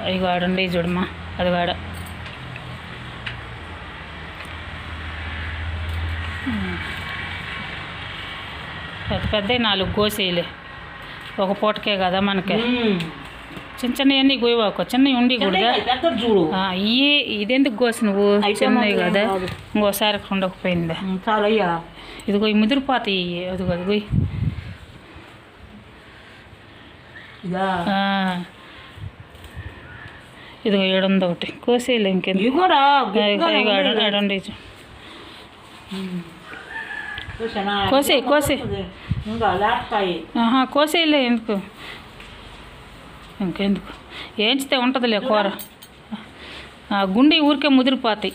అవి వాడండి చూడమ్మా, అది వాడ. పెద్ద పెద్ద 4 కోసేయలే, ఒక పూటకే కదా మనకి. చిన్న చిన్నవన్నీ కోయవాకు, చిన్నవి ఉండి కూడా ఇదెందుకు కోసి నువ్వు? చిన్నవి కదా, ఇంకోసారి ఉండకపోయిందా? ఇదిగో ముదిరిపోతాయి. అదిగో అదిగో ఇదిగో 7 ఒకటి కోసేయలే, ఇంకెందుకు ఆడండి. కోసే కోసేయలే, ఎందుకు ఇంకెందుకు ఏంచితే ఉంటుందిలే కూర. గుండె ఊరికే ముదిరిపోతాయి.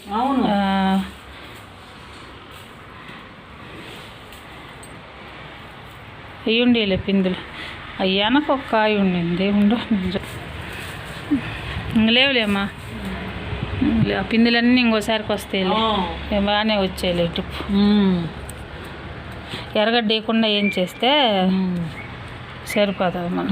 అవి ఉండేలే పిందులు. అవి వెనక ఒక కాయ ఉండింది, ఉండు లేవులేమ్మా. ఆ పిందులన్నీ ఇంకోసారికి వస్తాయిలే, బాగానే వచ్చాయిలే. టిప్పు ఎరగడ్డ వేయకుండా ఏం చేస్తే సరిపోతుంది మనం.